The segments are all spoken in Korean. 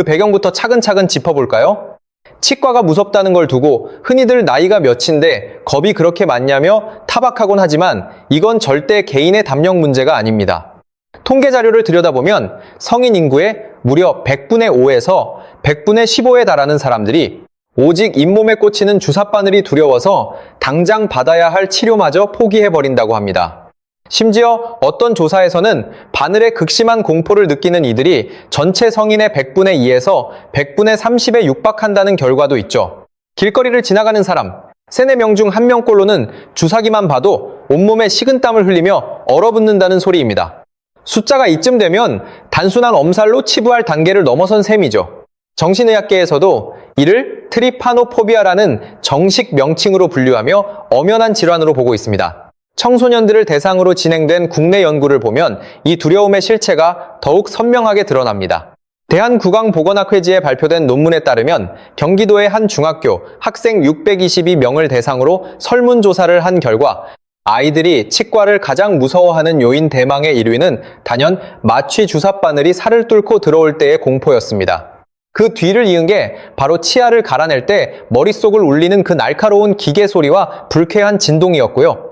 그 배경부터 차근차근 짚어볼까요? 치과가 무섭다는 걸 두고 흔히들 나이가 몇인데 겁이 그렇게 많냐며 타박하곤 하지만 이건 절대 개인의 담력 문제가 아닙니다. 통계 자료를 들여다보면 성인 인구의 무려 100분의 5에서 100분의 15에 달하는 사람들이 오직 잇몸에 꽂히는 주사바늘이 두려워서 당장 받아야 할 치료마저 포기해버린다고 합니다. 심지어 어떤 조사에서는 바늘에 극심한 공포를 느끼는 이들이 전체 성인의 100분의 2에서 100분의 30에 육박한다는 결과도 있죠. 길거리를 지나가는 사람, 3, 4명 중 1명꼴로는 주사기만 봐도 온몸에 식은땀을 흘리며 얼어붙는다는 소리입니다. 숫자가 이쯤 되면 단순한 엄살로 치부할 단계를 넘어선 셈이죠. 정신의학계에서도 이를 트리파노포비아라는 정식 명칭으로 분류하며 엄연한 질환으로 보고 있습니다. 청소년들을 대상으로 진행된 국내 연구를 보면 이 두려움의 실체가 더욱 선명하게 드러납니다. 대한국왕보건학회지에 발표된 논문에 따르면 경기도의 한 중학교 학생 622명을 대상으로 설문조사를 한 결과 아이들이 치과를 가장 무서워하는 요인 대망의 1위는 단연 마취 주사바늘이 살을 뚫고 들어올 때의 공포였습니다. 그 뒤를 이은 게 바로 치아를 갈아낼 때 머릿속을 울리는 그 날카로운 기계 소리와 불쾌한 진동이었고요.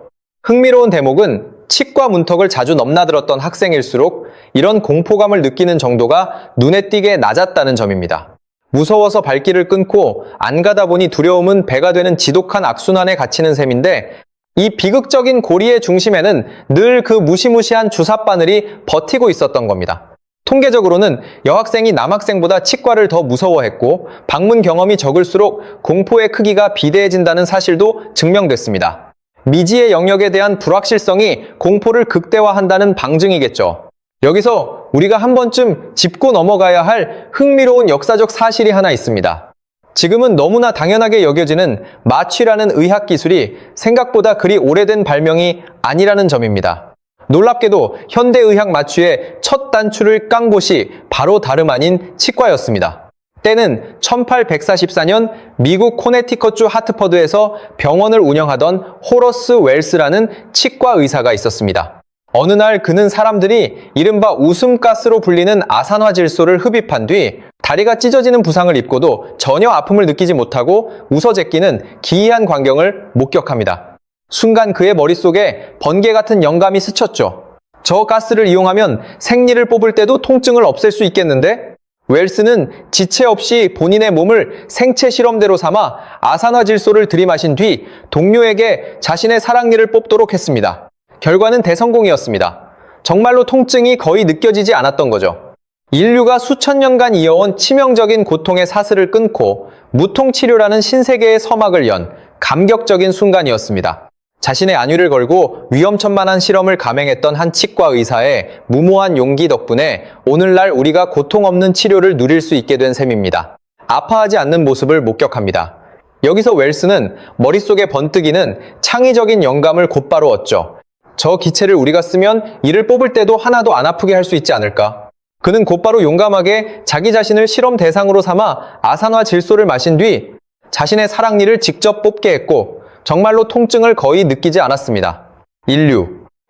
흥미로운 대목은 치과 문턱을 자주 넘나들었던 학생일수록 이런 공포감을 느끼는 정도가 눈에 띄게 낮았다는 점입니다. 무서워서 발길을 끊고 안 가다 보니 두려움은 배가 되는 지독한 악순환에 갇히는 셈인데 이 비극적인 고리의 중심에는 늘 그 무시무시한 주사바늘이 버티고 있었던 겁니다. 통계적으로는 여학생이 남학생보다 치과를 더 무서워했고 방문 경험이 적을수록 공포의 크기가 비대해진다는 사실도 증명됐습니다. 미지의 영역에 대한 불확실성이 공포를 극대화한다는 방증이겠죠. 여기서 우리가 한 번쯤 짚고 넘어가야 할 흥미로운 역사적 사실이 하나 있습니다. 지금은 너무나 당연하게 여겨지는 마취라는 의학 기술이 생각보다 그리 오래된 발명이 아니라는 점입니다. 놀랍게도 현대의학 마취의 첫 단추를 깐 곳이 바로 다름 아닌 치과였습니다. 때는 1844년 미국 코네티컷주 하트퍼드에서 병원을 운영하던 호러스 웰스라는 치과 의사가 있었습니다. 어느 날 그는 사람들이 이른바 웃음가스로 불리는 아산화 질소를 흡입한 뒤 다리가 찢어지는 부상을 입고도 전혀 아픔을 느끼지 못하고 웃어제끼는 기이한 광경을 목격합니다. 순간 그의 머릿속에 번개 같은 영감이 스쳤죠. 저 가스를 이용하면 생리를 뽑을 때도 통증을 없앨 수 있겠는데? 웰스는 지체 없이 본인의 몸을 생체 실험대로 삼아 아산화 질소를 들이마신 뒤 동료에게 자신의 사랑니를 뽑도록 했습니다. 결과는 대성공이었습니다. 정말로 통증이 거의 느껴지지 않았던 거죠. 인류가 수천 년간 이어온 치명적인 고통의 사슬을 끊고 무통치료라는 신세계의 서막을 연 감격적인 순간이었습니다. 자신의 안위를 걸고 위험천만한 실험을 감행했던 한 치과 의사의 무모한 용기 덕분에 오늘날 우리가 고통 없는 치료를 누릴 수 있게 된 셈입니다. 아파하지 않는 모습을 목격합니다. 여기서 웰스는 머릿속에 번뜩이는 창의적인 영감을 곧바로 얻죠. 저 기체를 우리가 쓰면 이를 뽑을 때도 하나도 안 아프게 할 수 있지 않을까? 그는 곧바로 용감하게 자기 자신을 실험 대상으로 삼아 아산화 질소를 마신 뒤 자신의 사랑니를 직접 뽑게 했고 정말로 통증을 거의 느끼지 않았습니다. 인류,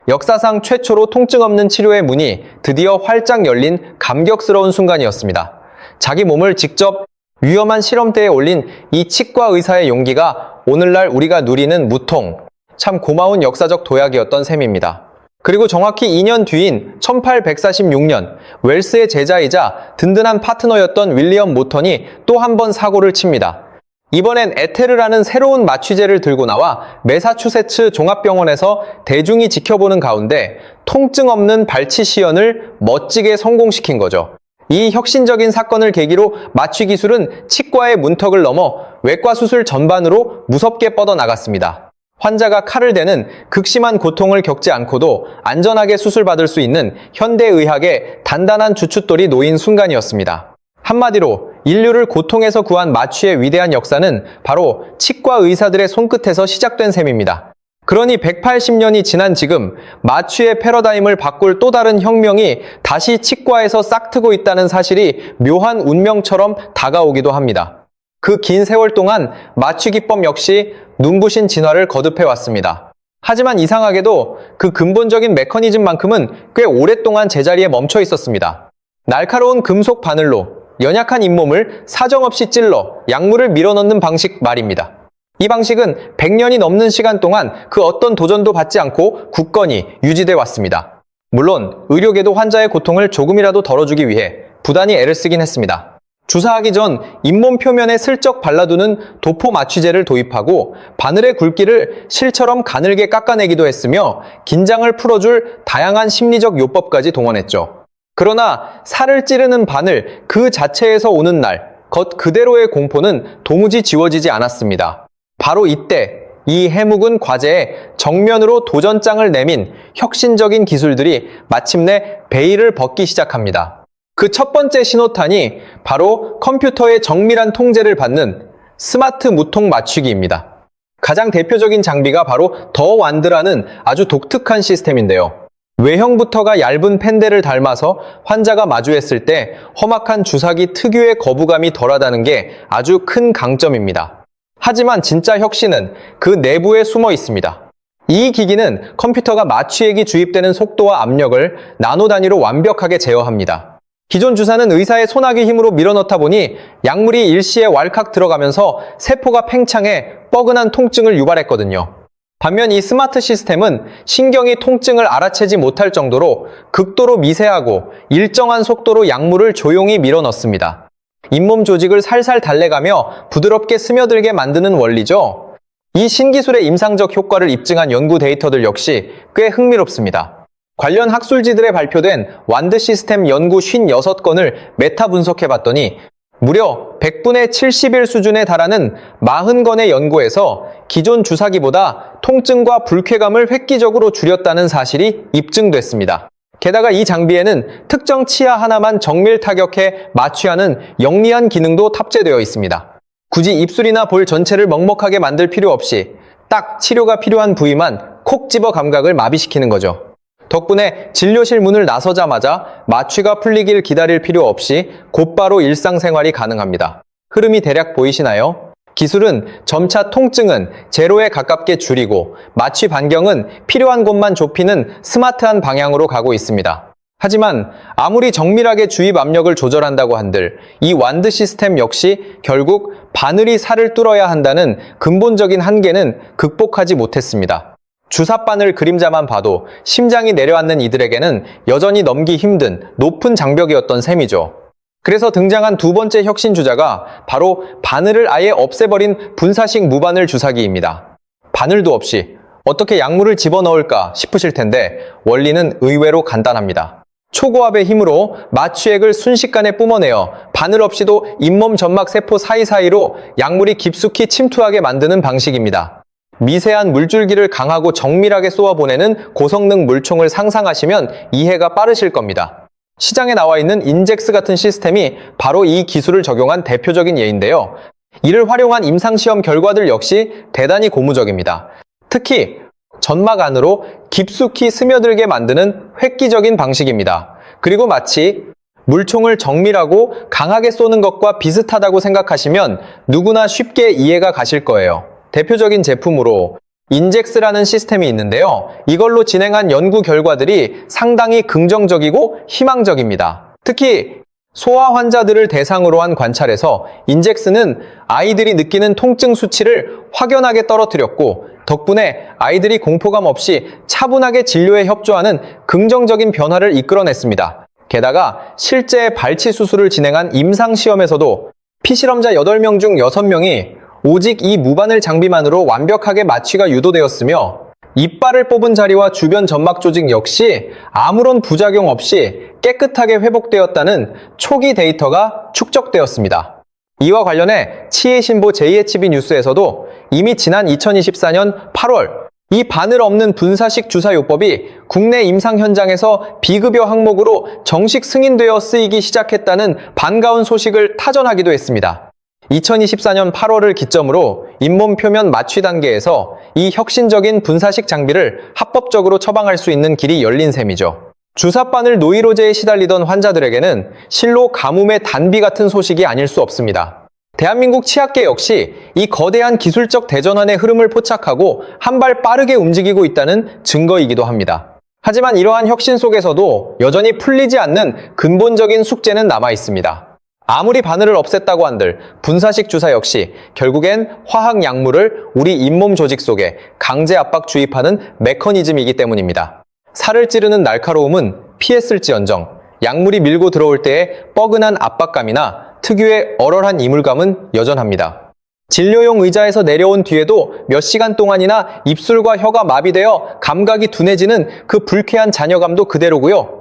역사상 최초로 통증 없는 치료의 문이 드디어 활짝 열린 감격스러운 순간이었습니다. 자기 몸을 직접 위험한 실험대에 올린 이 치과 의사의 용기가 오늘날 우리가 누리는 무통, 참 고마운 역사적 도약이었던 셈입니다. 그리고 정확히 2년 뒤인 1846년 웰스의 제자이자 든든한 파트너였던 윌리엄 모턴이 또 한 번 사고를 칩니다. 이번엔 에테르라는 새로운 마취제를 들고 나와 매사추세츠 종합병원에서 대중이 지켜보는 가운데 통증 없는 발치 시연을 멋지게 성공시킨 거죠. 이 혁신적인 사건을 계기로 마취 기술은 치과의 문턱을 넘어 외과 수술 전반으로 무섭게 뻗어나갔습니다. 환자가 칼을 대는 극심한 고통을 겪지 않고도 안전하게 수술받을 수 있는 현대의학의 단단한 주춧돌이 놓인 순간이었습니다. 한마디로 인류를 고통에서 구한 마취의 위대한 역사는 바로 치과 의사들의 손끝에서 시작된 셈입니다. 그러니 180년이 지난 지금 마취의 패러다임을 바꿀 또 다른 혁명이 다시 치과에서 싹트고 있다는 사실이 묘한 운명처럼 다가오기도 합니다. 그 긴 세월 동안 마취 기법 역시 눈부신 진화를 거듭해왔습니다. 하지만 이상하게도 그 근본적인 메커니즘만큼은 꽤 오랫동안 제자리에 멈춰 있었습니다. 날카로운 금속 바늘로 연약한 잇몸을 사정없이 찔러 약물을 밀어넣는 방식 말입니다. 이 방식은 100년이 넘는 시간 동안 그 어떤 도전도 받지 않고 굳건히 유지돼 왔습니다. 물론 의료계도 환자의 고통을 조금이라도 덜어주기 위해 부단히 애를 쓰긴 했습니다. 주사하기 전 잇몸 표면에 슬쩍 발라두는 도포 마취제를 도입하고 바늘의 굵기를 실처럼 가늘게 깎아내기도 했으며 긴장을 풀어줄 다양한 심리적 요법까지 동원했죠. 그러나 살을 찌르는 바늘 그 자체에서 오는 날, 겉 그대로의 공포는 도무지 지워지지 않았습니다. 바로 이때 이 해묵은 과제에 정면으로 도전장을 내민 혁신적인 기술들이 마침내 베일을 벗기 시작합니다. 그 첫 번째 신호탄이 바로 컴퓨터의 정밀한 통제를 받는 스마트 무통 맞추기입니다. 가장 대표적인 장비가 바로 더 완드라는 아주 독특한 시스템인데요. 외형부터가 얇은 펜대를 닮아서 환자가 마주했을 때 험악한 주사기 특유의 거부감이 덜하다는 게 아주 큰 강점입니다. 하지만 진짜 혁신은 그 내부에 숨어 있습니다. 이 기기는 컴퓨터가 마취액이 주입되는 속도와 압력을 나노 단위로 완벽하게 제어합니다. 기존 주사는 의사의 손아귀 힘으로 밀어넣다 보니 약물이 일시에 왈칵 들어가면서 세포가 팽창해 뻐근한 통증을 유발했거든요. 반면 이 스마트 시스템은 신경이 통증을 알아채지 못할 정도로 극도로 미세하고 일정한 속도로 약물을 조용히 밀어넣습니다. 잇몸 조직을 살살 달래가며 부드럽게 스며들게 만드는 원리죠. 이 신기술의 임상적 효과를 입증한 연구 데이터들 역시 꽤 흥미롭습니다. 관련 학술지들에 발표된 완드 시스템 연구 56건을 메타 분석해봤더니 무려 100분의 71 수준에 달하는 40건의 연구에서 기존 주사기보다 통증과 불쾌감을 획기적으로 줄였다는 사실이 입증됐습니다. 게다가 이 장비에는 특정 치아 하나만 정밀 타격해 마취하는 영리한 기능도 탑재되어 있습니다. 굳이 입술이나 볼 전체를 먹먹하게 만들 필요 없이 딱 치료가 필요한 부위만 콕 집어 감각을 마비시키는 거죠. 덕분에 진료실 문을 나서자마자 마취가 풀리길 기다릴 필요 없이 곧바로 일상생활이 가능합니다. 흐름이 대략 보이시나요? 기술은 점차 통증은 제로에 가깝게 줄이고 마취 반경은 필요한 곳만 좁히는 스마트한 방향으로 가고 있습니다. 하지만 아무리 정밀하게 주입 압력을 조절한다고 한들 이 완드 시스템 역시 결국 바늘이 살을 뚫어야 한다는 근본적인 한계는 극복하지 못했습니다. 주사바늘 그림자만 봐도 심장이 내려앉는 이들에게는 여전히 넘기 힘든 높은 장벽이었던 셈이죠. 그래서 등장한 두 번째 혁신 주자가 바로 바늘을 아예 없애버린 분사식 무바늘 주사기입니다. 바늘도 없이 어떻게 약물을 집어넣을까 싶으실 텐데 원리는 의외로 간단합니다. 초고압의 힘으로 마취액을 순식간에 뿜어내어 바늘 없이도 잇몸 점막 세포 사이사이로 약물이 깊숙이 침투하게 만드는 방식입니다. 미세한 물줄기를 강하고 정밀하게 쏘아보내는 고성능 물총을 상상하시면 이해가 빠르실 겁니다. 시장에 나와 있는 인젝스 같은 시스템이 바로 이 기술을 적용한 대표적인 예인데요. 이를 활용한 임상시험 결과들 역시 대단히 고무적입니다. 특히 점막 안으로 깊숙이 스며들게 만드는 획기적인 방식입니다. 그리고 마치 물총을 정밀하고 강하게 쏘는 것과 비슷하다고 생각하시면 누구나 쉽게 이해가 가실 거예요. 대표적인 제품으로 인젝스라는 시스템이 있는데요. 이걸로 진행한 연구 결과들이 상당히 긍정적이고 희망적입니다. 특히 소아 환자들을 대상으로 한 관찰에서 인젝스는 아이들이 느끼는 통증 수치를 확연하게 떨어뜨렸고 덕분에 아이들이 공포감 없이 차분하게 진료에 협조하는 긍정적인 변화를 이끌어냈습니다. 게다가 실제 발치 수술을 진행한 임상시험에서도 피실험자 8명 중 6명이 오직 이 무바늘 장비만으로 완벽하게 마취가 유도되었으며 이빨을 뽑은 자리와 주변 점막 조직 역시 아무런 부작용 없이 깨끗하게 회복되었다는 초기 데이터가 축적되었습니다. 이와 관련해 치의신보 JHB 뉴스에서도 이미 지난 2024년 8월 이 바늘 없는 분사식 주사요법이 국내 임상 현장에서 비급여 항목으로 정식 승인되어 쓰이기 시작했다는 반가운 소식을 타전하기도 했습니다. 2024년 8월을 기점으로 잇몸 표면 마취 단계에서 이 혁신적인 분사식 장비를 합법적으로 처방할 수 있는 길이 열린 셈이죠. 주사바늘 노이로제에 시달리던 환자들에게는 실로 가뭄의 단비 같은 소식이 아닐 수 없습니다. 대한민국 치학계 역시 이 거대한 기술적 대전환의 흐름을 포착하고 한 발 빠르게 움직이고 있다는 증거이기도 합니다. 하지만 이러한 혁신 속에서도 여전히 풀리지 않는 근본적인 숙제는 남아 있습니다. 아무리 바늘을 없앴다고 한들 분사식 주사 역시 결국엔 화학 약물을 우리 잇몸 조직 속에 강제 압박 주입하는 메커니즘이기 때문입니다. 살을 찌르는 날카로움은 피했을지언정 약물이 밀고 들어올 때의 뻐근한 압박감이나 특유의 얼얼한 이물감은 여전합니다. 진료용 의자에서 내려온 뒤에도 몇 시간 동안이나 입술과 혀가 마비되어 감각이 둔해지는 그 불쾌한 잔여감도 그대로고요.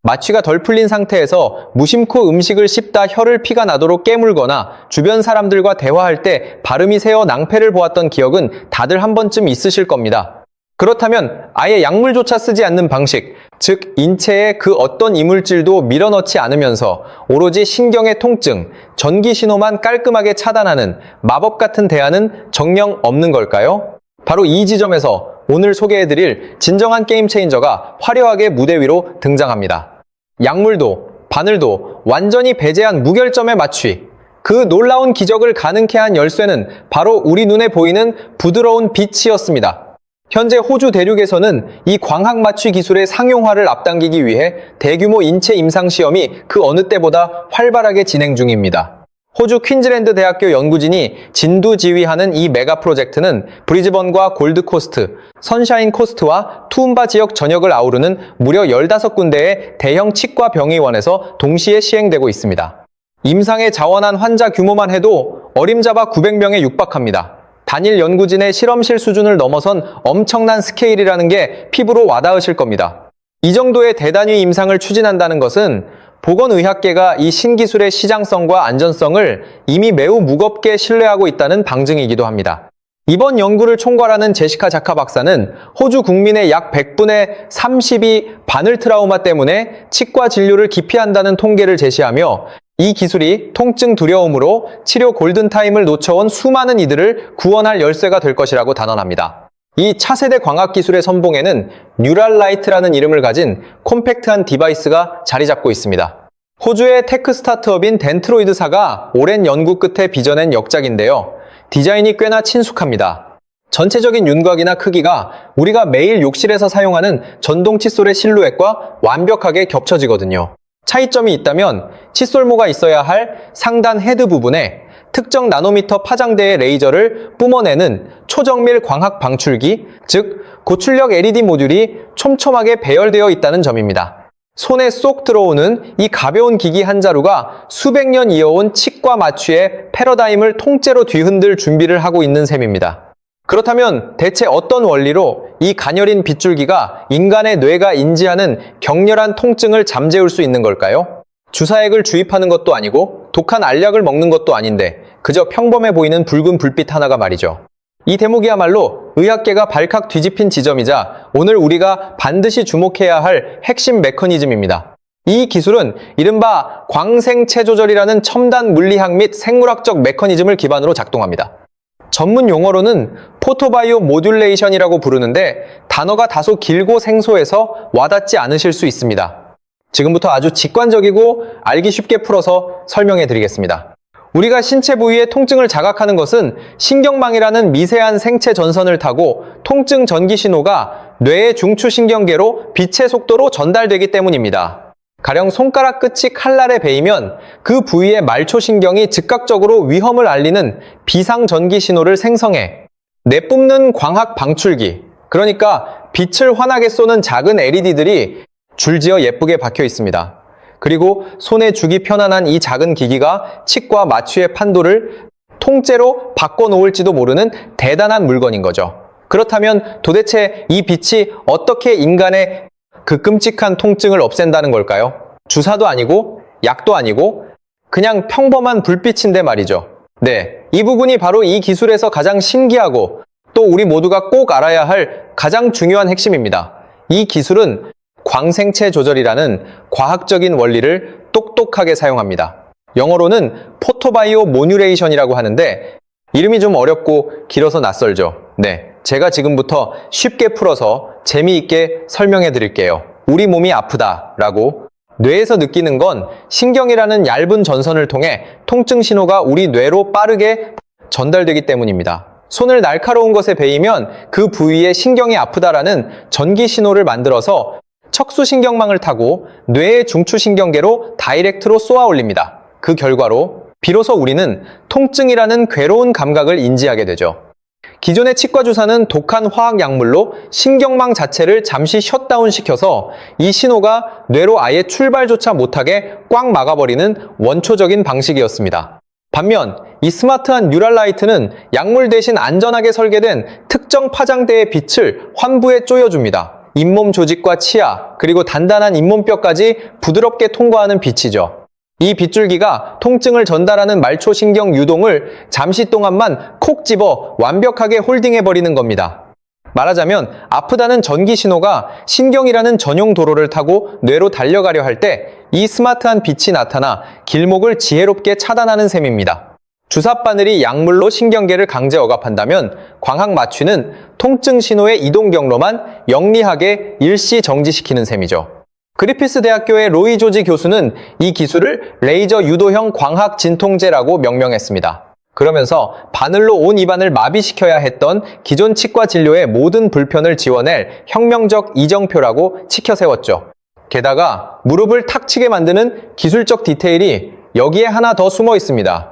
마취가 덜 풀린 상태에서 무심코 음식을 씹다 혀를 피가 나도록 깨물거나 주변 사람들과 대화할 때 발음이 새어 낭패를 보았던 기억은 다들 한 번쯤 있으실 겁니다. 그렇다면 아예 약물조차 쓰지 않는 방식, 즉 인체에 그 어떤 이물질도 밀어넣지 않으면서 오로지 신경의 통증, 전기 신호만 깔끔하게 차단하는 마법 같은 대안은 정녕 없는 걸까요? 바로 이 지점에서 오늘 소개해드릴 진정한 게임 체인저가 화려하게 무대 위로 등장합니다. 약물도 바늘도 완전히 배제한 무결점의 마취. 그 놀라운 기적을 가능케 한 열쇠는 바로 우리 눈에 보이는 부드러운 빛이었습니다. 현재 호주 대륙에서는 이 광학 마취 기술의 상용화를 앞당기기 위해 대규모 인체 임상 시험이 그 어느 때보다 활발하게 진행 중입니다. 호주 퀸즐랜드 대학교 연구진이 진두지휘하는 이 메가 프로젝트는 브리즈번과 골드코스트, 선샤인 코스트와 투움바 지역 전역을 아우르는 무려 15군데의 대형 치과 병의원에서 동시에 시행되고 있습니다. 임상에 자원한 환자 규모만 해도 어림잡아 900명에 육박합니다. 단일 연구진의 실험실 수준을 넘어선 엄청난 스케일이라는 게 피부로 와닿으실 겁니다. 이 정도의 대단위 임상을 추진한다는 것은 보건의학계가 이 신기술의 시장성과 안전성을 이미 매우 무겁게 신뢰하고 있다는 방증이기도 합니다. 이번 연구를 총괄하는 제시카 자카 박사는 호주 국민의 약 100분의 30이 바늘 트라우마 때문에 치과 진료를 기피한다는 통계를 제시하며 이 기술이 통증 두려움으로 치료 골든타임을 놓쳐온 수많은 이들을 구원할 열쇠가 될 것이라고 단언합니다. 이 차세대 광학 기술의 선봉에는 뉴랄라이트라는 이름을 가진 콤팩트한 디바이스가 자리 잡고 있습니다. 호주의 테크 스타트업인 덴트로이드사가 오랜 연구 끝에 빚어낸 역작인데요. 디자인이 꽤나 친숙합니다. 전체적인 윤곽이나 크기가 우리가 매일 욕실에서 사용하는 전동 칫솔의 실루엣과 완벽하게 겹쳐지거든요. 차이점이 있다면 칫솔모가 있어야 할 상단 헤드 부분에 특정 나노미터 파장대의 레이저를 뿜어내는 초정밀 광학 방출기, 즉 고출력 LED 모듈이 촘촘하게 배열되어 있다는 점입니다. 손에 쏙 들어오는 이 가벼운 기기 한 자루가 수백 년 이어온 치과 마취의 패러다임을 통째로 뒤흔들 준비를 하고 있는 셈입니다. 그렇다면 대체 어떤 원리로 이 가녀린 빗줄기가 인간의 뇌가 인지하는 격렬한 통증을 잠재울 수 있는 걸까요? 주사액을 주입하는 것도 아니고 독한 알약을 먹는 것도 아닌데 그저 평범해 보이는 붉은 불빛 하나가 말이죠. 이 대목이야말로 의학계가 발칵 뒤집힌 지점이자 오늘 우리가 반드시 주목해야 할 핵심 메커니즘입니다. 이 기술은 이른바 광생체 조절이라는 첨단 물리학 및 생물학적 메커니즘을 기반으로 작동합니다. 전문 용어로는 포토바이오 모듈레이션이라고 부르는데 단어가 다소 길고 생소해서 와닿지 않으실 수 있습니다. 지금부터 아주 직관적이고 알기 쉽게 풀어서 설명해 드리겠습니다. 우리가 신체 부위의 통증을 자각하는 것은 신경망이라는 미세한 생체 전선을 타고 통증 전기 신호가 뇌의 중추신경계로 빛의 속도로 전달되기 때문입니다. 가령 손가락 끝이 칼날에 베이면 그 부위의 말초신경이 즉각적으로 위험을 알리는 비상전기 신호를 생성해 내뿜는 광학 방출기, 그러니까 빛을 환하게 쏘는 작은 LED들이 줄지어 예쁘게 박혀 있습니다. 그리고 손에 쥐기 편안한 이 작은 기기가 치과 마취의 판도를 통째로 바꿔놓을지도 모르는 대단한 물건인 거죠. 그렇다면 도대체 이 빛이 어떻게 인간의 그 끔찍한 통증을 없앤다는 걸까요? 주사도 아니고 약도 아니고 그냥 평범한 불빛인데 말이죠. 네, 이 부분이 바로 이 기술에서 가장 신기하고 또 우리 모두가 꼭 알아야 할 가장 중요한 핵심입니다. 이 기술은 광생체 조절이라는 과학적인 원리를 똑똑하게 사용합니다. 영어로는 포토바이오 모듈레이션이라고 하는데 이름이 좀 어렵고 길어서 낯설죠. 네, 제가 지금부터 쉽게 풀어서 재미있게 설명해 드릴게요. 우리 몸이 아프다라고 뇌에서 느끼는 건 신경이라는 얇은 전선을 통해 통증 신호가 우리 뇌로 빠르게 전달되기 때문입니다. 손을 날카로운 것에 베이면 그 부위에 신경이 아프다라는 전기 신호를 만들어서 척수신경망을 타고 뇌의 중추신경계로 다이렉트로 쏘아 올립니다. 그 결과로 비로소 우리는 통증이라는 괴로운 감각을 인지하게 되죠. 기존의 치과 주사는 독한 화학 약물로 신경망 자체를 잠시 셧다운 시켜서 이 신호가 뇌로 아예 출발조차 못하게 꽉 막아버리는 원초적인 방식이었습니다. 반면 이 스마트한 뉴럴라이트는 약물 대신 안전하게 설계된 특정 파장대의 빛을 환부에 쪼여줍니다. 잇몸 조직과 치아, 그리고 단단한 잇몸뼈까지 부드럽게 통과하는 빛이죠. 이 빗줄기가 통증을 전달하는 말초신경 유동을 잠시 동안만 콕 집어 완벽하게 홀딩해버리는 겁니다. 말하자면 아프다는 전기 신호가 신경이라는 전용 도로를 타고 뇌로 달려가려 할 때 이 스마트한 빛이 나타나 길목을 지혜롭게 차단하는 셈입니다. 주사바늘이 약물로 신경계를 강제 억압한다면 광학 마취는 통증 신호의 이동 경로만 영리하게 일시 정지시키는 셈이죠. 그리피스 대학교의 로이 조지 교수는 이 기술을 레이저 유도형 광학 진통제라고 명명했습니다. 그러면서 바늘로 온 입안을 마비시켜야 했던 기존 치과 진료의 모든 불편을 지워낼 혁명적 이정표라고 치켜 세웠죠. 게다가 무릎을 탁 치게 만드는 기술적 디테일이 여기에 하나 더 숨어 있습니다.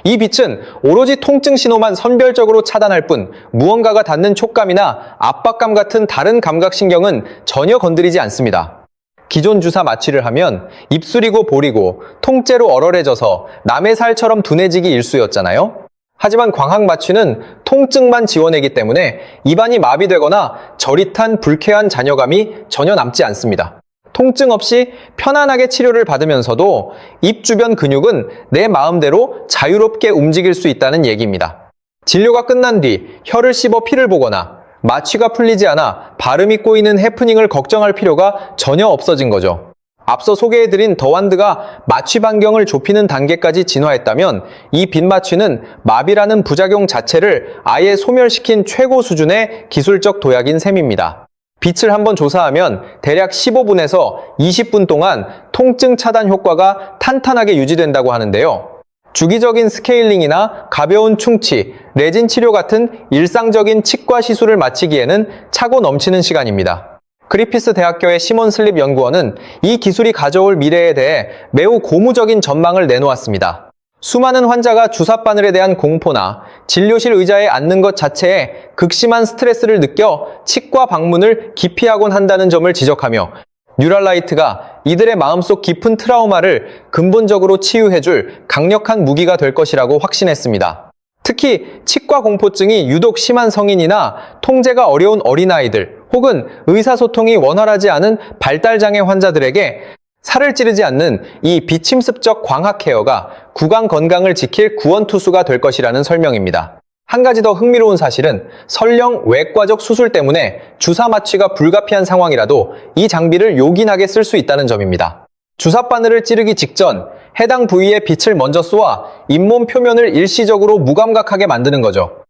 이 빛은 오로지 통증 신호만 선별적으로 차단할 뿐 무언가가 닿는 촉감이나 압박감 같은 다른 감각신경은 전혀 건드리지 않습니다. 기존 주사 마취를 하면 입술이고 볼이고 통째로 얼얼해져서 남의 살처럼 둔해지기 일쑤였잖아요. 하지만 광학 마취는 통증만 지워내기 때문에 입안이 마비되거나 저릿한 불쾌한 잔여감이 전혀 남지 않습니다. 통증 없이 편안하게 치료를 받으면서도 입 주변 근육은 내 마음대로 자유롭게 움직일 수 있다는 얘기입니다. 진료가 끝난 뒤 혀를 씹어 피를 보거나 마취가 풀리지 않아 발음이 꼬이는 해프닝을 걱정할 필요가 전혀 없어진 거죠. 앞서 소개해드린 더완드가 마취 반경을 좁히는 단계까지 진화했다면 이 빛마취는 마비라는 부작용 자체를 아예 소멸시킨 최고 수준의 기술적 도약인 셈입니다. 빛을 한번 조사하면 대략 15분에서 20분 동안 통증 차단 효과가 탄탄하게 유지된다고 하는데요. 주기적인 스케일링이나 가벼운 충치, 레진 치료 같은 일상적인 치과 시술을 마치기에는 차고 넘치는 시간입니다. 그리피스 대학교의 시몬 슬립 연구원은 이 기술이 가져올 미래에 대해 매우 고무적인 전망을 내놓았습니다. 수많은 환자가 주사바늘에 대한 공포나 진료실 의자에 앉는 것 자체에 극심한 스트레스를 느껴 치과 방문을 기피하곤 한다는 점을 지적하며 뉴럴라이트가 이들의 마음속 깊은 트라우마를 근본적으로 치유해줄 강력한 무기가 될 것이라고 확신했습니다. 특히 치과 공포증이 유독 심한 성인이나 통제가 어려운 어린아이들 혹은 의사소통이 원활하지 않은 발달장애 환자들에게 살을 찌르지 않는 이 비침습적 광학 케어가 구강 건강을 지킬 구원투수가 될 것이라는 설명입니다. 한 가지 더 흥미로운 사실은 설령 외과적 수술 때문에 주사 마취가 불가피한 상황이라도 이 장비를 요긴하게 쓸 수 있다는 점입니다. 주사바늘을 찌르기 직전 해당 부위에 빛을 먼저 쏘아 잇몸 표면을 일시적으로 무감각하게 만드는 거죠.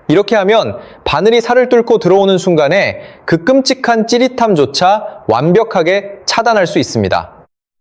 이렇게 하면 바늘이 살을 뚫고 들어오는 순간에 그 끔찍한 찌릿함조차 완벽하게 차단할 수 있습니다.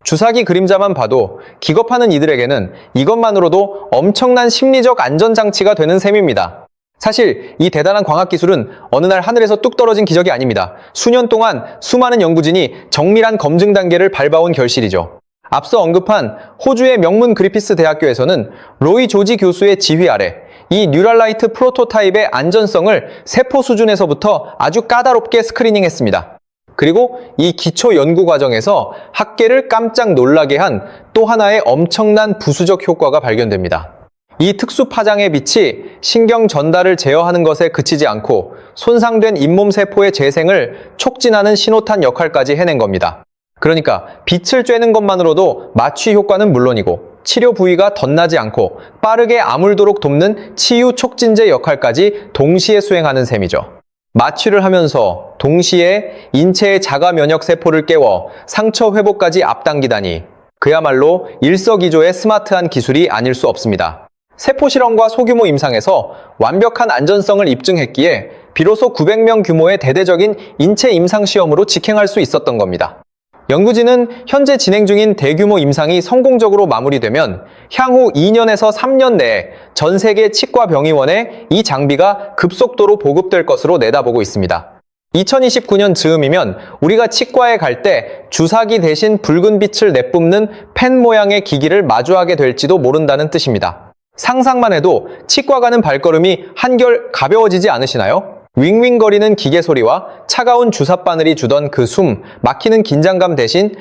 주사기 그림자만 봐도 기겁하는 이들에게는 이것만으로도 엄청난 심리적 안전장치가 되는 셈입니다. 사실 이 대단한 광학기술은 어느 날 하늘에서 뚝 떨어진 기적이 아닙니다. 수년 동안 수많은 연구진이 정밀한 검증 단계를 밟아온 결실이죠. 앞서 언급한 호주의 명문 그리피스 대학교에서는 로이 조지 교수의 지휘 아래 이 뉴럴라이트 프로토타입의 안전성을 세포 수준에서부터 아주 까다롭게 스크리닝했습니다. 그리고 이 기초 연구 과정에서 학계를 깜짝 놀라게 한 또 하나의 엄청난 부수적 효과가 발견됩니다. 이 특수 파장의 빛이 신경 전달을 제어하는 것에 그치지 않고 손상된 잇몸 세포의 재생을 촉진하는 신호탄 역할까지 해낸 겁니다. 그러니까 빛을 쬐는 것만으로도 마취 효과는 물론이고 치료 부위가 덧나지 않고 빠르게 아물도록 돕는 치유 촉진제 역할까지 동시에 수행하는 셈이죠. 마취를 하면서 동시에 인체의 자가 면역 세포를 깨워 상처 회복까지 앞당기다니 그야말로 일석이조의 스마트한 기술이 아닐 수 없습니다. 세포 실험과 소규모 임상에서 완벽한 안전성을 입증했기에 비로소 900명 규모의 대대적인 인체 임상 시험으로 직행할 수 있었던 겁니다. 연구진은 현재 진행 중인 대규모 임상이 성공적으로 마무리되면 향후 2년에서 3년 내에 전 세계 치과 병의원에 이 장비가 급속도로 보급될 것으로 내다보고 있습니다. 2029년 즈음이면 우리가 치과에 갈 때 주사기 대신 붉은 빛을 내뿜는 펜 모양의 기기를 마주하게 될지도 모른다는 뜻입니다. 상상만 해도 치과 가는 발걸음이 한결 가벼워지지 않으시나요? 윙윙거리는 기계 소리와 차가운 주사바늘이 주던 그 숨, 막히는 긴장감 대신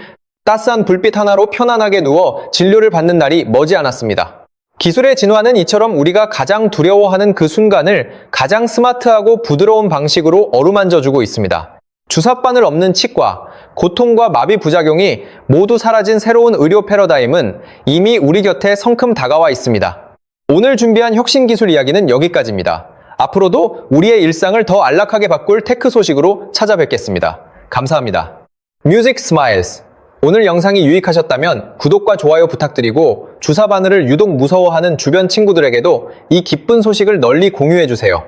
따스한 불빛 하나로 편안하게 누워 진료를 받는 날이 머지않았습니다. 기술의 진화는 이처럼 우리가 가장 두려워하는 그 순간을 가장 스마트하고 부드러운 방식으로 어루만져주고 있습니다. 주사바늘 없는 치과, 고통과 마비 부작용이 모두 사라진 새로운 의료 패러다임은 이미 우리 곁에 성큼 다가와 있습니다. 오늘 준비한 혁신 기술 이야기는 여기까지입니다. 앞으로도 우리의 일상을 더 안락하게 바꿀 테크 소식으로 찾아뵙겠습니다. 감사합니다. 뮤직 스마일스. 오늘 영상이 유익하셨다면 구독과 좋아요 부탁드리고 주사 바늘을 유독 무서워하는 주변 친구들에게도 이 기쁜 소식을 널리 공유해주세요.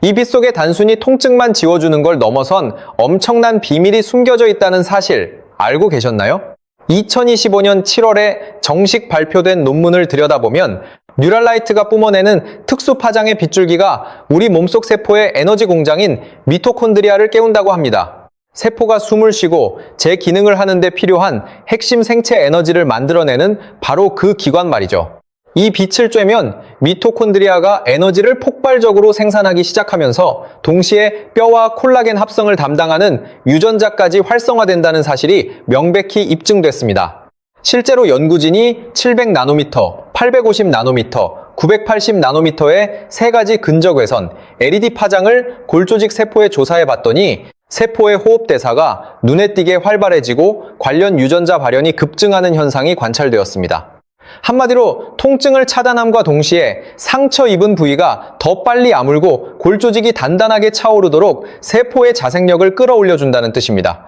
이 빛 속에 단순히 통증만 지워주는 걸 넘어선 엄청난 비밀이 숨겨져 있다는 사실 알고 계셨나요? 2025년 7월에 정식 발표된 논문을 들여다보면 뉴랄라이트가 뿜어내는 특수 파장의 빗줄기가 우리 몸속 세포의 에너지 공장인 미토콘드리아를 깨운다고 합니다. 세포가 숨을 쉬고 제 기능을 하는 데 필요한 핵심 생체 에너지를 만들어내는 바로 그 기관 말이죠. 이 빛을 쬐면 미토콘드리아가 에너지를 폭발적으로 생산하기 시작하면서 동시에 뼈와 콜라겐 합성을 담당하는 유전자까지 활성화된다는 사실이 명백히 입증됐습니다. 실제로 연구진이 700나노미터, 850나노미터, 980나노미터의 세 가지 근적외선 LED 파장을 골조직 세포에 조사해 봤더니 세포의 호흡 대사가 눈에 띄게 활발해지고 관련 유전자 발현이 급증하는 현상이 관찰되었습니다. 한마디로 통증을 차단함과 동시에 상처 입은 부위가 더 빨리 아물고 골조직이 단단하게 차오르도록 세포의 자생력을 끌어올려준다는 뜻입니다.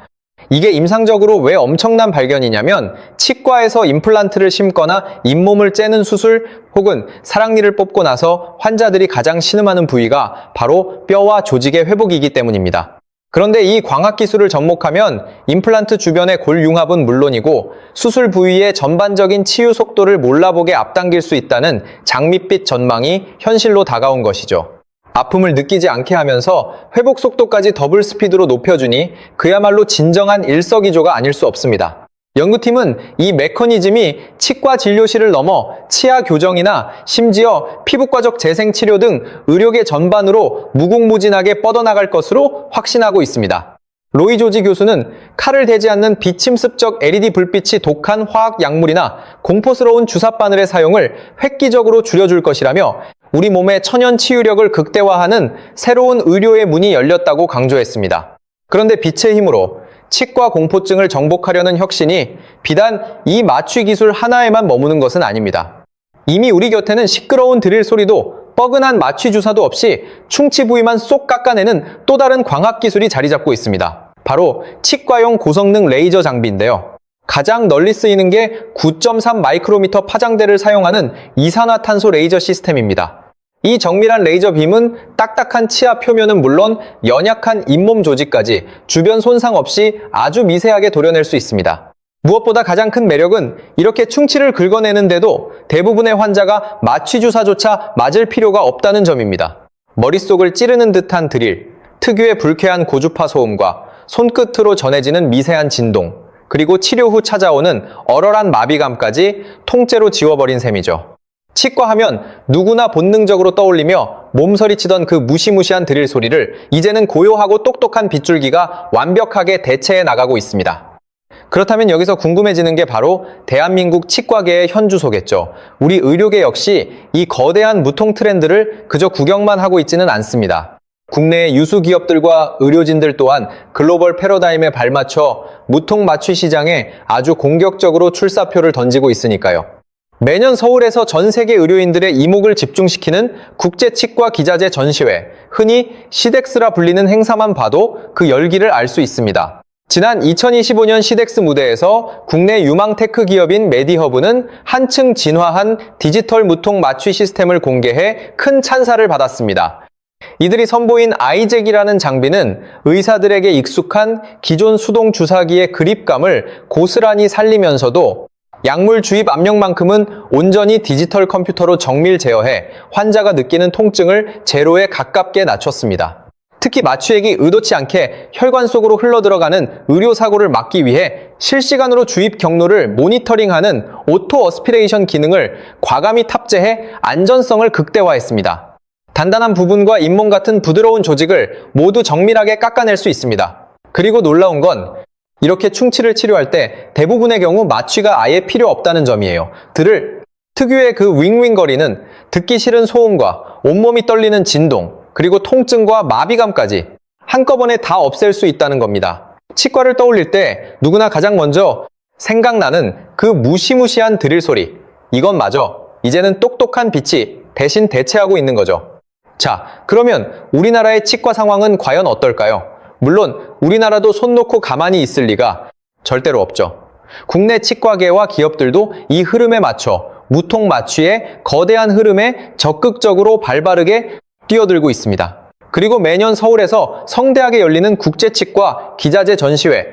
이게 임상적으로 왜 엄청난 발견이냐면 치과에서 임플란트를 심거나 잇몸을 째는 수술 혹은 사랑니를 뽑고 나서 환자들이 가장 신음하는 부위가 바로 뼈와 조직의 회복이기 때문입니다. 그런데 이 광학기술을 접목하면 임플란트 주변의 골융합은 물론이고 수술 부위의 전반적인 치유 속도를 몰라보게 앞당길 수 있다는 장밋빛 전망이 현실로 다가온 것이죠. 아픔을 느끼지 않게 하면서 회복 속도까지 더블 스피드로 높여주니 그야말로 진정한 일석이조가 아닐 수 없습니다. 연구팀은 이 메커니즘이 치과 진료실을 넘어 치아 교정이나 심지어 피부과적 재생치료 등 의료계 전반으로 무궁무진하게 뻗어나갈 것으로 확신하고 있습니다. 로이 조지 교수는 칼을 대지 않는 비침습적 LED 불빛이 독한 화학 약물이나 공포스러운 주사바늘의 사용을 획기적으로 줄여줄 것이라며 우리 몸의 천연 치유력을 극대화하는 새로운 의료의 문이 열렸다고 강조했습니다. 그런데 빛의 힘으로 치과 공포증을 정복하려는 혁신이 비단 이 마취 기술 하나에만 머무는 것은 아닙니다. 이미 우리 곁에는 시끄러운 드릴 소리도 뻐근한 마취 주사도 없이 충치 부위만 쏙 깎아내는 또 다른 광학 기술이 자리 잡고 있습니다. 바로 치과용 고성능 레이저 장비인데요. 가장 널리 쓰이는 게 9.3 마이크로미터 파장대를 사용하는 이산화탄소 레이저 시스템입니다. 이 정밀한 레이저 빔은 딱딱한 치아 표면은 물론 연약한 잇몸 조직까지 주변 손상 없이 아주 미세하게 도려낼 수 있습니다. 무엇보다 가장 큰 매력은 이렇게 충치를 긁어내는데도 대부분의 환자가 마취 주사조차 맞을 필요가 없다는 점입니다. 머릿속을 찌르는 듯한 드릴, 특유의 불쾌한 고주파 소음과 손끝으로 전해지는 미세한 진동, 그리고 치료 후 찾아오는 얼얼한 마비감까지 통째로 지워버린 셈이죠. 치과하면 누구나 본능적으로 떠올리며 몸서리치던 그 무시무시한 드릴 소리를 이제는 고요하고 똑똑한 빗줄기가 완벽하게 대체해 나가고 있습니다. 그렇다면 여기서 궁금해지는 게 바로 대한민국 치과계의 현주소겠죠. 우리 의료계 역시 이 거대한 무통 트렌드를 그저 구경만 하고 있지는 않습니다. 국내의 유수 기업들과 의료진들 또한 글로벌 패러다임에 발맞춰 무통 마취 시장에 아주 공격적으로 출사표를 던지고 있으니까요. 매년 서울에서 전 세계 의료인들의 이목을 집중시키는 국제치과 기자재 전시회, 흔히 시덱스라 불리는 행사만 봐도 그 열기를 알 수 있습니다. 지난 2025년 시덱스 무대에서 국내 유망 테크 기업인 메디허브는 한층 진화한 디지털 무통 마취 시스템을 공개해 큰 찬사를 받았습니다. 이들이 선보인 아이잭이라는 장비는 의사들에게 익숙한 기존 수동 주사기의 그립감을 고스란히 살리면서도 약물 주입 압력만큼은 온전히 디지털 컴퓨터로 정밀 제어해 환자가 느끼는 통증을 제로에 가깝게 낮췄습니다. 특히 마취액이 의도치 않게 혈관 속으로 흘러들어가는 의료사고를 막기 위해 실시간으로 주입 경로를 모니터링하는 오토 어스피레이션 기능을 과감히 탑재해 안전성을 극대화했습니다. 단단한 부분과 잇몸 같은 부드러운 조직을 모두 정밀하게 깎아낼 수 있습니다. 그리고 놀라운 건 이렇게 충치를 치료할 때 대부분의 경우 마취가 아예 필요 없다는 점이에요. 특유의 그 윙윙거리는 듣기 싫은 소음과 온몸이 떨리는 진동, 그리고 통증과 마비감까지 한꺼번에 다 없앨 수 있다는 겁니다. 치과를 떠올릴 때 누구나 가장 먼저 생각나는 그 무시무시한 드릴 소리. 이건 마저 이제는 똑똑한 빛이 대신 대체하고 있는 거죠. 자, 그러면 우리나라의 치과 상황은 과연 어떨까요? 물론 우리나라도 손 놓고 가만히 있을 리가 절대로 없죠. 국내 치과계와 기업들도 이 흐름에 맞춰 무통 마취의 거대한 흐름에 적극적으로 발빠르게 뛰어들고 있습니다. 그리고 매년 서울에서 성대하게 열리는 국제치과 기자재 전시회,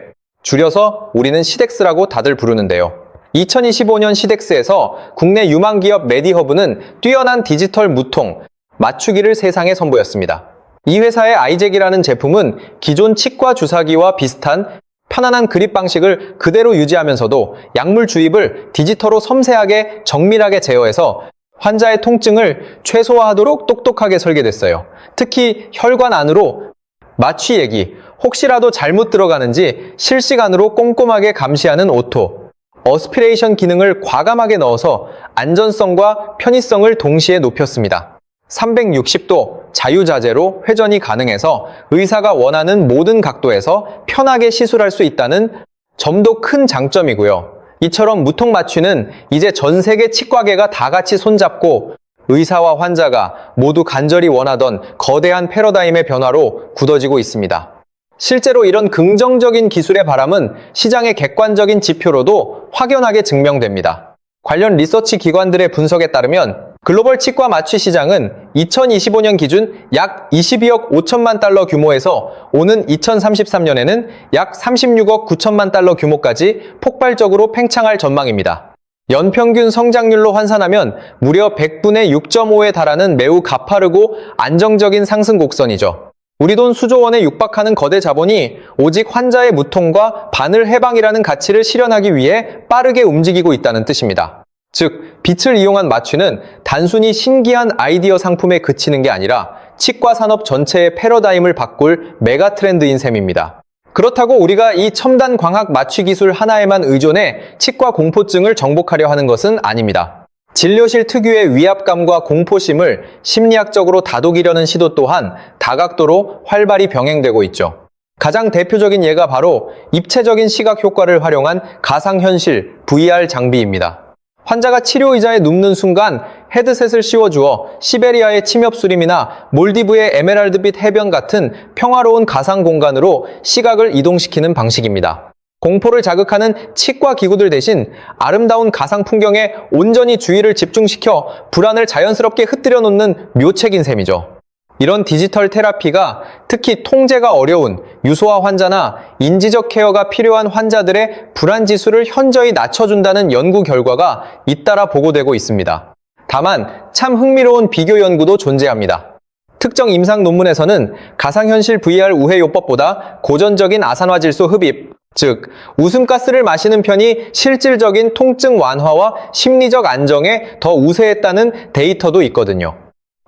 줄여서 우리는 시덱스라고 다들 부르는데요. 2025년 시덱스에서 국내 유망기업 메디허브는 뛰어난 디지털 무통 맞추기를 세상에 선보였습니다. 이 회사의 아이젝이라는 제품은 기존 치과 주사기와 비슷한 편안한 그립 방식을 그대로 유지하면서도 약물 주입을 디지털로 섬세하게 정밀하게 제어해서 환자의 통증을 최소화하도록 똑똑하게 설계됐어요. 특히 혈관 안으로 마취액이 혹시라도 잘못 들어가는지 실시간으로 꼼꼼하게 감시하는 오토 어스피레이션 기능을 과감하게 넣어서 안전성과 편의성을 동시에 높였습니다. 360도 자유자재로 회전이 가능해서 의사가 원하는 모든 각도에서 편하게 시술할 수 있다는 점도 큰 장점이고요. 이처럼 무통 마취는 이제 전 세계 치과계가 다 같이 손잡고 의사와 환자가 모두 간절히 원하던 거대한 패러다임의 변화로 굳어지고 있습니다. 실제로 이런 긍정적인 기술의 바람은 시장의 객관적인 지표로도 확연하게 증명됩니다. 관련 리서치 기관들의 분석에 따르면 글로벌 치과 마취 시장은 2025년 기준 약 22억 5천만 달러 규모에서 오는 2033년에는 약 36억 9천만 달러 규모까지 폭발적으로 팽창할 전망입니다. 연평균 성장률로 환산하면 무려 100분의 6.5에 달하는 매우 가파르고 안정적인 상승 곡선이죠. 우리 돈 수조 원에 육박하는 거대 자본이 오직 환자의 무통과 바늘 해방이라는 가치를 실현하기 위해 빠르게 움직이고 있다는 뜻입니다. 즉, 빛을 이용한 마취는 단순히 신기한 아이디어 상품에 그치는 게 아니라 치과 산업 전체의 패러다임을 바꿀 메가 트렌드인 셈입니다. 그렇다고 우리가 이 첨단 광학 마취 기술 하나에만 의존해 치과 공포증을 정복하려 하는 것은 아닙니다. 진료실 특유의 위압감과 공포심을 심리학적으로 다독이려는 시도 또한 다각도로 활발히 병행되고 있죠. 가장 대표적인 예가 바로 입체적인 시각 효과를 활용한 가상현실 VR 장비입니다. 환자가 치료 의자에 눕는 순간 헤드셋을 씌워주어 시베리아의 침엽수림이나 몰디브의 에메랄드빛 해변 같은 평화로운 가상 공간으로 시각을 이동시키는 방식입니다. 공포를 자극하는 치과 기구들 대신 아름다운 가상 풍경에 온전히 주의를 집중시켜 불안을 자연스럽게 흩뜨려 놓는 묘책인 셈이죠. 이런 디지털 테라피가 특히 통제가 어려운 유소화 환자나 인지적 케어가 필요한 환자들의 불안 지수를 현저히 낮춰준다는 연구 결과가 잇따라 보고되고 있습니다. 다만 참 흥미로운 비교 연구도 존재합니다. 특정 임상 논문에서는 가상현실 VR 우회요법보다 고전적인 아산화질소 흡입, 즉 웃음가스를 마시는 편이 실질적인 통증 완화와 심리적 안정에 더 우세했다는 데이터도 있거든요.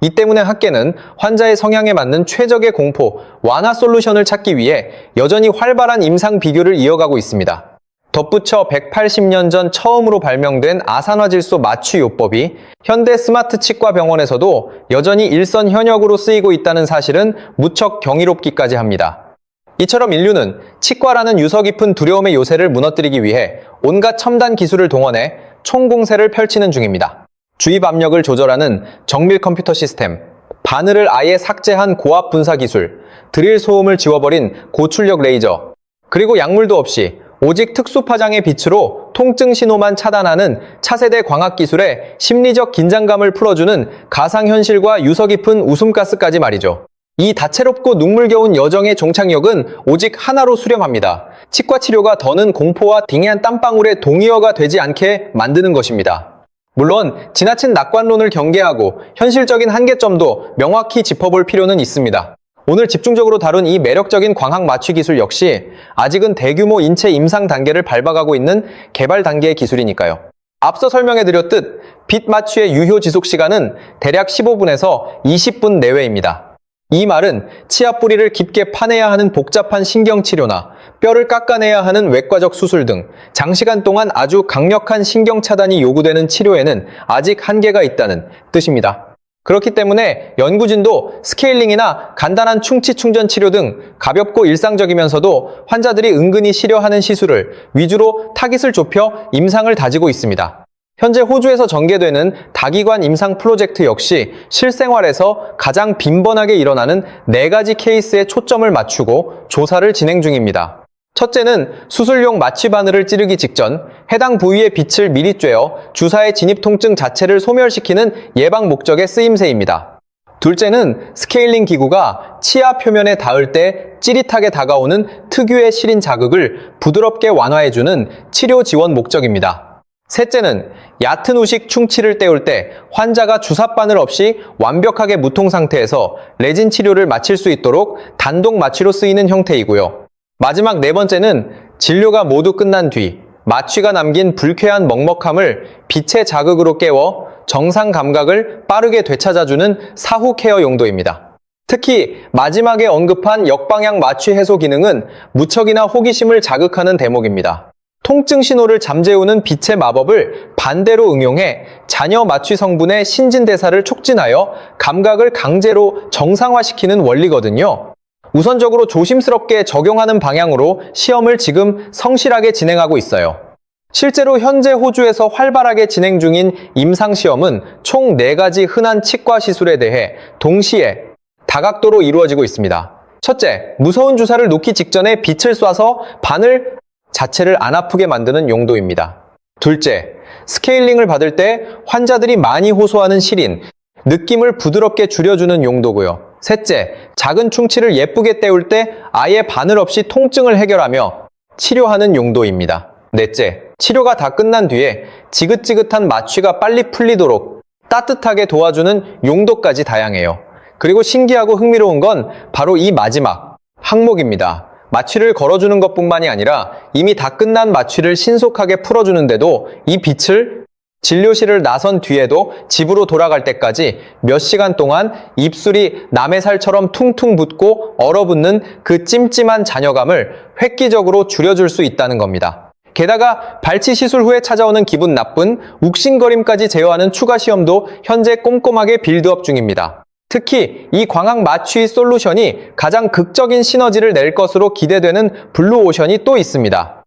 이 때문에 학계는 환자의 성향에 맞는 최적의 공포, 완화 솔루션을 찾기 위해 여전히 활발한 임상 비교를 이어가고 있습니다. 덧붙여 180년 전 처음으로 발명된 아산화질소 마취요법이 현대 스마트 치과 병원에서도 여전히 일선 현역으로 쓰이고 있다는 사실은 무척 경이롭기까지 합니다. 이처럼 인류는 치과라는 유서 깊은 두려움의 요새를 무너뜨리기 위해 온갖 첨단 기술을 동원해 총공세를 펼치는 중입니다. 주입 압력을 조절하는 정밀 컴퓨터 시스템, 바늘을 아예 삭제한 고압 분사 기술, 드릴 소음을 지워버린 고출력 레이저, 그리고 약물도 없이 오직 특수 파장의 빛으로 통증 신호만 차단하는 차세대 광학 기술에 심리적 긴장감을 풀어주는 가상현실과 유서 깊은 웃음가스까지 말이죠. 이 다채롭고 눈물겨운 여정의 종착역은 오직 하나로 수렴합니다. 치과 치료가 더는 공포와 딩해한 땀방울의 동의어가 되지 않게 만드는 것입니다. 물론 지나친 낙관론을 경계하고 현실적인 한계점도 명확히 짚어볼 필요는 있습니다. 오늘 집중적으로 다룬 이 매력적인 광학 마취 기술 역시 아직은 대규모 인체 임상 단계를 밟아가고 있는 개발 단계의 기술이니까요. 앞서 설명해드렸듯 빛 마취의 유효 지속 시간은 대략 15분에서 20분 내외입니다. 이 말은 치아 뿌리를 깊게 파내야 하는 복잡한 신경치료나 뼈를 깎아내야 하는 외과적 수술 등 장시간 동안 아주 강력한 신경 차단이 요구되는 치료에는 아직 한계가 있다는 뜻입니다. 그렇기 때문에 연구진도 스케일링이나 간단한 충치 충전 치료 등 가볍고 일상적이면서도 환자들이 은근히 싫어하는 시술을 위주로 타깃을 좁혀 임상을 다지고 있습니다. 현재 호주에서 전개되는 다기관 임상 프로젝트 역시 실생활에서 가장 빈번하게 일어나는 4가지 케이스에 초점을 맞추고 조사를 진행 중입니다. 첫째는 수술용 마취 바늘을 찌르기 직전 해당 부위의 빛을 미리 쬐어 주사의 진입 통증 자체를 소멸시키는 예방 목적의 쓰임새입니다. 둘째는 스케일링 기구가 치아 표면에 닿을 때 찌릿하게 다가오는 특유의 시린 자극을 부드럽게 완화해주는 치료 지원 목적입니다. 셋째는 얕은 우식 충치를 때울 때 환자가 주사바늘 없이 완벽하게 무통 상태에서 레진 치료를 마칠 수 있도록 단독 마취로 쓰이는 형태이고요. 마지막 4번째는 진료가 모두 끝난 뒤 마취가 남긴 불쾌한 먹먹함을 빛의 자극으로 깨워 정상 감각을 빠르게 되찾아주는 사후 케어 용도입니다. 특히 마지막에 언급한 역방향 마취 해소 기능은 무척이나 호기심을 자극하는 대목입니다. 통증 신호를 잠재우는 빛의 마법을 반대로 응용해 잔여 마취 성분의 신진대사를 촉진하여 감각을 강제로 정상화시키는 원리거든요. 우선적으로 조심스럽게 적용하는 방향으로 시험을 지금 성실하게 진행하고 있어요. 실제로 현재 호주에서 활발하게 진행 중인 임상시험은 총 4가지 흔한 치과 시술에 대해 동시에 다각도로 이루어지고 있습니다. 첫째, 무서운 주사를 놓기 직전에 빛을 쏴서 바늘 자체를 안 아프게 만드는 용도입니다. 둘째, 스케일링을 받을 때 환자들이 많이 호소하는 시린, 느낌을 부드럽게 줄여주는 용도고요. 셋째, 작은 충치를 예쁘게 때울 때 아예 바늘 없이 통증을 해결하며 치료하는 용도입니다. 넷째, 치료가 다 끝난 뒤에 지긋지긋한 마취가 빨리 풀리도록 따뜻하게 도와주는 용도까지 다양해요. 그리고 신기하고 흥미로운 건 바로 이 마지막 항목입니다. 마취를 걸어주는 것뿐만이 아니라 이미 다 끝난 마취를 신속하게 풀어주는데도 이 빛을 진료실을 나선 뒤에도 집으로 돌아갈 때까지 몇 시간 동안 입술이 남의 살처럼 퉁퉁 붓고 얼어붙는 그 찜찜한 잔여감을 획기적으로 줄여줄 수 있다는 겁니다. 게다가 발치 시술 후에 찾아오는 기분 나쁜 욱신거림까지 제어하는 추가 시험도 현재 꼼꼼하게 빌드업 중입니다. 특히 이 광학 마취 솔루션이 가장 극적인 시너지를 낼 것으로 기대되는 블루오션이 또 있습니다.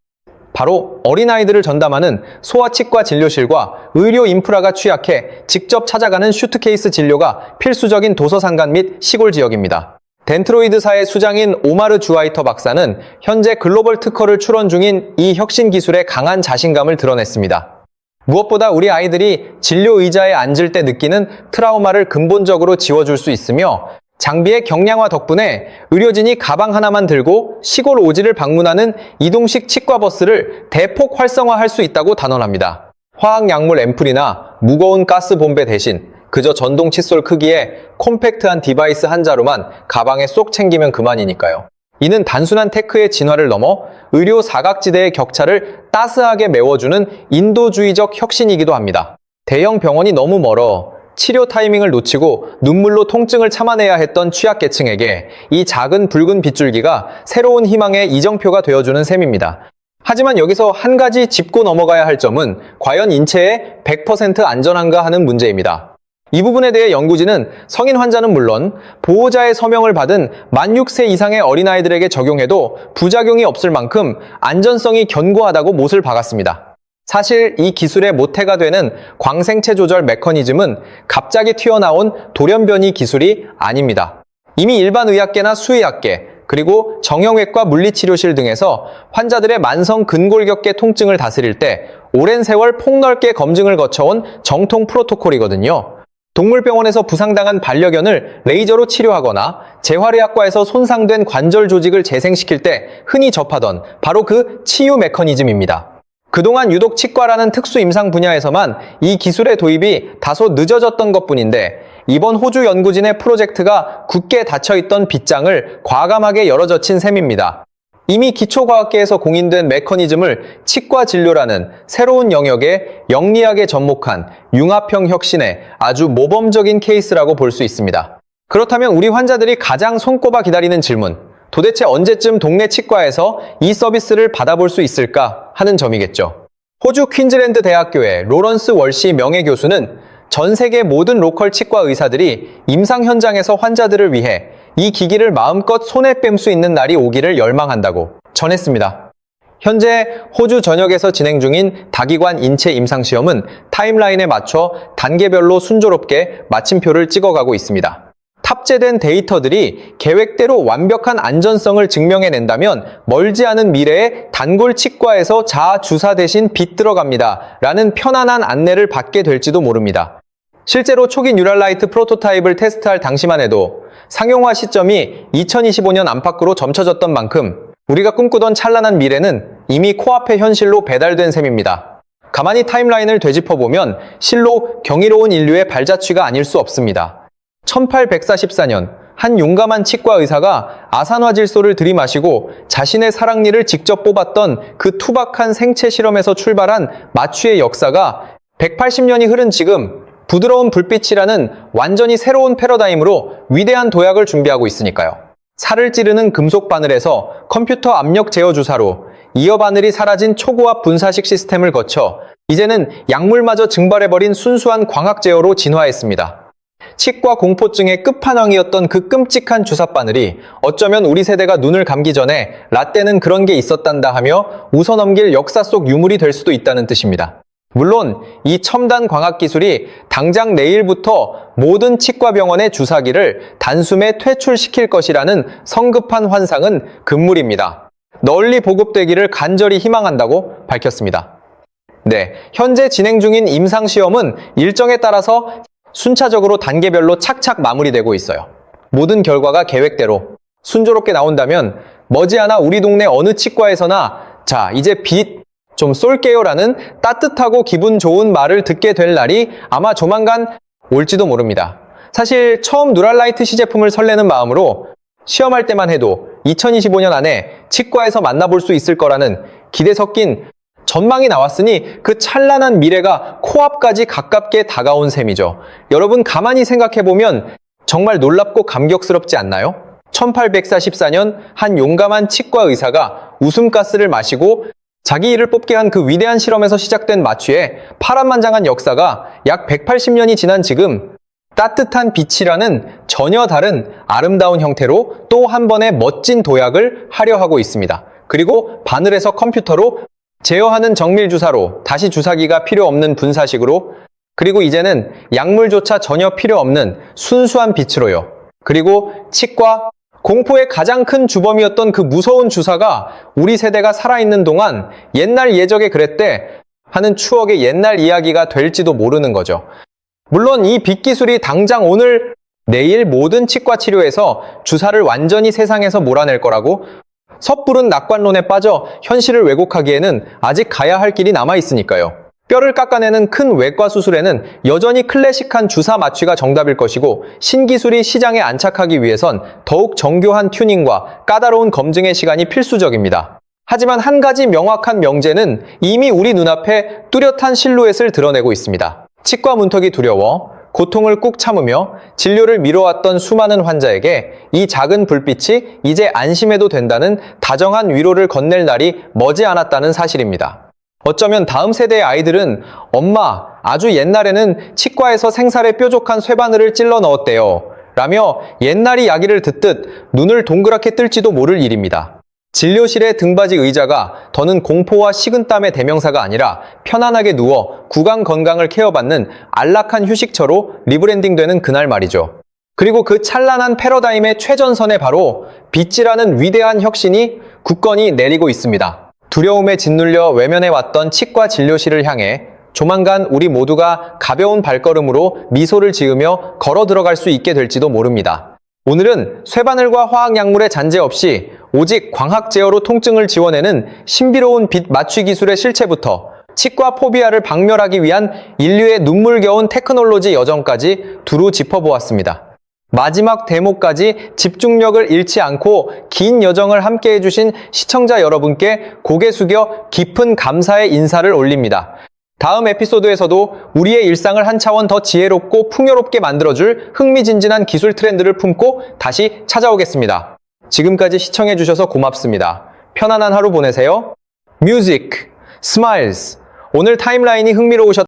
바로 어린아이들을 전담하는 소아치과 진료실과 의료 인프라가 취약해 직접 찾아가는 슈트케이스 진료가 필수적인 도서상간 및 시골 지역입니다. 덴트로이드사의 수장인 오마르 주아이터 박사는 현재 글로벌 특허를 출원 중인 이 혁신 기술에 강한 자신감을 드러냈습니다. 무엇보다 우리 아이들이 진료 의자에 앉을 때 느끼는 트라우마를 근본적으로 지워줄 수 있으며 장비의 경량화 덕분에 의료진이 가방 하나만 들고 시골 오지를 방문하는 이동식 치과버스를 대폭 활성화할 수 있다고 단언합니다. 화학약물 앰플이나 무거운 가스 본배 대신 그저 전동 칫솔 크기의 콤팩트한 디바이스 한 자루만 가방에 쏙 챙기면 그만이니까요. 이는 단순한 테크의 진화를 넘어 의료 사각지대의 격차를 따스하게 메워주는 인도주의적 혁신이기도 합니다. 대형 병원이 너무 멀어 치료 타이밍을 놓치고 눈물로 통증을 참아내야 했던 취약계층에게 이 작은 붉은 빗줄기가 새로운 희망의 이정표가 되어주는 셈입니다. 하지만 여기서 한 가지 짚고 넘어가야 할 점은 과연 인체에 100% 안전한가 하는 문제입니다. 이 부분에 대해 연구진은 성인 환자는 물론 보호자의 서명을 받은 만 6세 이상의 어린아이들에게 적용해도 부작용이 없을 만큼 안전성이 견고하다고 못을 박았습니다. 사실 이 기술의 모태가 되는 광생체 조절 메커니즘은 갑자기 튀어나온 돌연변이 기술이 아닙니다. 이미 일반 의학계나 수의학계, 그리고 정형외과 물리치료실 등에서 환자들의 만성 근골격계 통증을 다스릴 때 오랜 세월 폭넓게 검증을 거쳐온 정통 프로토콜이거든요. 동물병원에서 부상당한 반려견을 레이저로 치료하거나 재활의학과에서 손상된 관절 조직을 재생시킬 때 흔히 접하던 바로 그 치유 메커니즘입니다. 그동안 유독 치과라는 특수 임상 분야에서만 이 기술의 도입이 다소 늦어졌던 것뿐인데 이번 호주 연구진의 프로젝트가 굳게 닫혀있던 빗장을 과감하게 열어젖힌 셈입니다. 이미 기초과학계에서 공인된 메커니즘을 치과 진료라는 새로운 영역에 영리하게 접목한 융합형 혁신의 아주 모범적인 케이스라고 볼 수 있습니다. 그렇다면 우리 환자들이 가장 손꼽아 기다리는 질문, 도대체 언제쯤 동네 치과에서 이 서비스를 받아볼 수 있을까 하는 점이겠죠. 호주 퀸즐랜드 대학교의 로런스 월시 명예교수는 전 세계 모든 로컬 치과 의사들이 임상 현장에서 환자들을 위해 이 기기를 마음껏 손에 뺨 수 있는 날이 오기를 열망한다고 전했습니다. 현재 호주 전역에서 진행 중인 다기관 인체 임상시험은 타임라인에 맞춰 단계별로 순조롭게 마침표를 찍어가고 있습니다. 탑재된 데이터들이 계획대로 완벽한 안전성을 증명해낸다면 멀지 않은 미래에 단골 치과에서 자아 주사 대신 빗 들어갑니다 라는 편안한 안내를 받게 될지도 모릅니다. 실제로 초기 뉴랄라이트 프로토타입을 테스트할 당시만 해도 상용화 시점이 2025년 안팎으로 점쳐졌던 만큼 우리가 꿈꾸던 찬란한 미래는 이미 코앞의 현실로 배달된 셈입니다. 가만히 타임라인을 되짚어보면 실로 경이로운 인류의 발자취가 아닐 수 없습니다. 1844년 한 용감한 치과 의사가 아산화질소를 들이마시고 자신의 사랑니를 직접 뽑았던 그 투박한 생체 실험에서 출발한 마취의 역사가 180년이 흐른 지금 부드러운 불빛이라는 완전히 새로운 패러다임으로 위대한 도약을 준비하고 있으니까요. 살을 찌르는 금속 바늘에서 컴퓨터 압력 제어 주사로 이어 바늘이 사라진 초고압 분사식 시스템을 거쳐 이제는 약물마저 증발해버린 순수한 광학 제어로 진화했습니다. 치과 공포증의 끝판왕이었던 그 끔찍한 주사바늘이 어쩌면 우리 세대가 눈을 감기 전에 라떼는 그런 게 있었단다 하며 웃어넘길 역사 속 유물이 될 수도 있다는 뜻입니다. 물론 이 첨단 광학 기술이 당장 내일부터 모든 치과 병원의 주사기를 단숨에 퇴출시킬 것이라는 성급한 환상은 금물입니다. 널리 보급되기를 간절히 희망한다고 밝혔습니다. 네, 현재 진행 중인 임상시험은 일정에 따라서 순차적으로 단계별로 착착 마무리되고 있어요. 모든 결과가 계획대로 순조롭게 나온다면 머지않아 우리 동네 어느 치과에서나 자, 이제 빚 좀 쏠게요 라는 따뜻하고 기분 좋은 말을 듣게 될 날이 아마 조만간 올지도 모릅니다. 사실 처음 누랄라이트 시제품을 설레는 마음으로 시험할 때만 해도 2025년 안에 치과에서 만나볼 수 있을 거라는 기대 섞인 전망이 나왔으니 그 찬란한 미래가 코앞까지 가깝게 다가온 셈이죠. 여러분 가만히 생각해보면 정말 놀랍고 감격스럽지 않나요? 1844년 한 용감한 치과 의사가 웃음가스를 마시고 자기 이를 뽑게 한 그 위대한 실험에서 시작된 마취의 파란만장한 역사가 약 180년이 지난 지금 따뜻한 빛이라는 전혀 다른 아름다운 형태로 또 한 번의 멋진 도약을 하려 하고 있습니다. 그리고 바늘에서 컴퓨터로 제어하는 정밀 주사로 다시 주사기가 필요 없는 분사식으로 그리고 이제는 약물조차 전혀 필요 없는 순수한 빛으로요. 그리고 치과 공포의 가장 큰 주범이었던 그 무서운 주사가 우리 세대가 살아있는 동안 옛날 예적에 그랬대 하는 추억의 옛날 이야기가 될지도 모르는 거죠. 물론 이 빛 기술이 당장 오늘 내일 모든 치과 치료에서 주사를 완전히 세상에서 몰아낼 거라고 섣부른 낙관론에 빠져 현실을 왜곡하기에는 아직 가야 할 길이 남아 있으니까요. 뼈를 깎아내는 큰 외과 수술에는 여전히 클래식한 주사 마취가 정답일 것이고 신기술이 시장에 안착하기 위해선 더욱 정교한 튜닝과 까다로운 검증의 시간이 필수적입니다. 하지만 한 가지 명확한 명제는 이미 우리 눈앞에 뚜렷한 실루엣을 드러내고 있습니다. 치과 문턱이 두려워 고통을 꾹 참으며 진료를 미뤄왔던 수많은 환자에게 이 작은 불빛이 이제 안심해도 된다는 다정한 위로를 건넬 날이 머지않았다는 사실입니다. 어쩌면 다음 세대의 아이들은 엄마, 아주 옛날에는 치과에서 생살에 뾰족한 쇠바늘을 찔러 넣었대요 라며 옛날 이야기를 듣듯 눈을 동그랗게 뜰지도 모를 일입니다. 진료실의 등받이 의자가 더는 공포와 식은땀의 대명사가 아니라 편안하게 누워 구강 건강을 케어받는 안락한 휴식처로 리브랜딩되는 그날 말이죠. 그리고 그 찬란한 패러다임의 최전선에 바로 빛이라는 위대한 혁신이 굳건히 내리고 있습니다. 두려움에 짓눌려 외면해왔던 치과 진료실을 향해 조만간 우리 모두가 가벼운 발걸음으로 미소를 지으며 걸어 들어갈 수 있게 될지도 모릅니다. 오늘은 쇠바늘과 화학약물의 잔재 없이 오직 광학 제어로 통증을 지워내는 신비로운 빛 마취 기술의 실체부터 치과 포비아를 박멸하기 위한 인류의 눈물겨운 테크놀로지 여정까지 두루 짚어보았습니다. 마지막 대목까지 집중력을 잃지 않고 긴 여정을 함께 해주신 시청자 여러분께 고개 숙여 깊은 감사의 인사를 올립니다. 다음 에피소드에서도 우리의 일상을 한 차원 더 지혜롭고 풍요롭게 만들어줄 흥미진진한 기술 트렌드를 품고 다시 찾아오겠습니다. 지금까지 시청해주셔서 고맙습니다. 편안한 하루 보내세요. 뮤직, 스마일스. 오늘 타임라인이 흥미로우셨다면